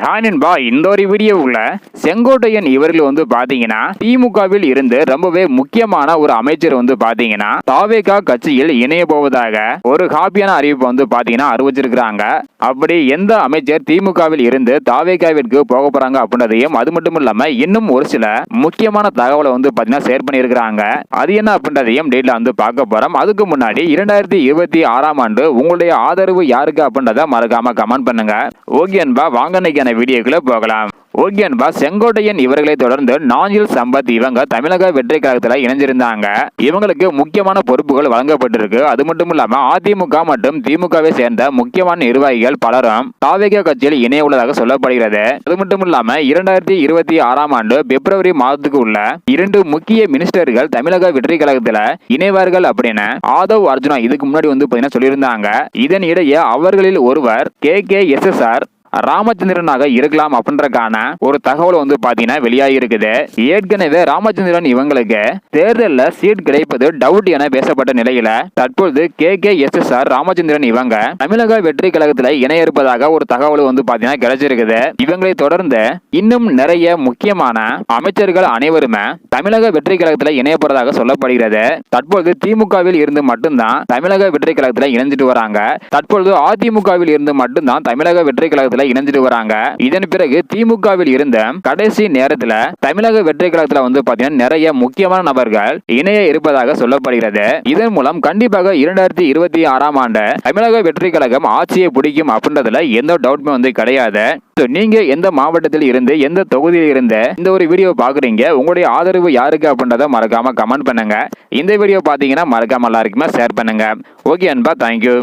ஹானின்பா இந்த ஒரு வீடியோவுல செங்கோட்டையன் இவர்கள் பாத்தீங்கன்னா திமுகவில் இருந்து ரொம்பவே முக்கியமான ஒரு அமைச்சர் பாத்தீங்கன்னா தாவேகா கட்சியில் இணைய போவதாக ஒரு ஹாப்பியான அறிவிப்பு பாத்தீங்கன்னா அறிவிச்சிருக்காங்க. அப்படி எந்த அமைச்சர் திமுகவில் இருந்து தாவேகாவிற்கு போக போறாங்க அப்படின்றதையும் அது மட்டும் இல்லாம இன்னும் ஒரு சில முக்கியமான தகவலை பாத்தீங்கன்னா ஷேர் பண்ணியிருக்கிறாங்க. அது என்ன அப்படின்றதையும் டீட்ல பார்க்க போறோம். அதுக்கு முன்னாடி 2026 ஆண்டு உங்களுடைய ஆதரவு யாருக்கு அப்படின்றத மறக்காம கமெண்ட் பண்ணுங்க. ஓகே அன்பா, வாங்க இன்னைக்கான வீடியோக்குள்ள போகலாம். ஓகே அன்பா, செங்கோட்டையன் இவர்களை தொடர்ந்து நாஞ்சில் சம்பத் இவங்க தமிழக வெற்றி கழகத்தில் இணைஞ்சிருந்தாங்க. இவங்களுக்கு முக்கியமான பொறுப்புகள் வழங்கப்பட்டிருக்கு. அது மட்டும் இல்லாம அதிமுக மற்றும் திமுகவை சேர்ந்த முக்கியமான நிர்வாகிகள் பலரும் தாவேகா கட்சியில் இணைய உள்ளதாக சொல்லப்படுகிறது. அது மட்டும் இல்லாம 2026 ஆண்டு பிப்ரவரி மாதத்துக்கு உள்ள 2 முக்கிய மினிஸ்டர்கள் தமிழக வெற்றி கழகத்தில் இணைவார்கள் அப்படின்னு ஆதவ் அர்ஜுனா இதுக்கு முன்னாடி பாத்தீங்கன்னா சொல்லியிருந்தாங்க. இதனிடையே அவர்களில் ஒருவர் KKSSR ராமச்சந்திரனாக இருக்கலாம் அப்படின்றக்கான ஒரு தகவல் பாத்தீங்கன்னா வெளியாகி இருக்குது. ஏற்கனவே ராமச்சந்திரன் இவங்களுக்கு தேர்தலில் சீட் கிடைப்பது டவுட் என பேசப்பட்ட நிலையில தற்பொழுது KKSSR ராமச்சந்திரன் இவங்க தமிழக வெற்றி கழகத்தில் இணைய இருப்பதாக ஒரு தகவல் பாத்தீங்கன்னா கிடைச்சிருக்குது. இவங்களை தொடர்ந்து இன்னும் நிறைய முக்கியமான அமைச்சர்கள் அனைவருமே தமிழக வெற்றி கழகத்தில் இணைய போறதாக சொல்லப்படுகிறது. தற்பொழுது திமுகவில் இருந்து மட்டும்தான் தமிழக வெற்றி கழகத்தில் இணைஞ்சிட்டு வராங்க. தற்பொழுது அதிமுகவில் இருந்து மட்டும்தான் தமிழக வெற்றி கழகத்தில் இணைஞ்சிட்டு வராங்க. இதன் பிறகு திமுகவில் இருந்த கடைசி நேரத்தில் தமிழக வெற்றி கழகத்தில் பாத்தீங்கன்னா நிறைய முக்கியமான நபர்கள் இணைய இருப்பதாக சொல்லப்படுகிறது. இதன் மூலம் கண்டிப்பாக 2026 ஆண்டு தமிழக வெற்றி கழகம் ஆட்சியை பிடிக்கும் அப்படின்றதுல எந்த டவுட்மே கிடையாது. நீங்க எந்த மாவட்டத்தில் இருந்து எந்த தொகுதியில் இருந்து இந்த ஒரு வீடியோ பாக்குறீங்க, உங்களுடைய ஆதரவு யாருக்கு அப்படின்றத மறக்காம கமெண்ட் பண்ணுங்க. இந்த வீடியோ பாத்தீங்கன்னா மறக்காம எல்லாருக்குமே ஷேர் பண்ணுங்க. ஓகே அன்பா, தேங்க்யூ.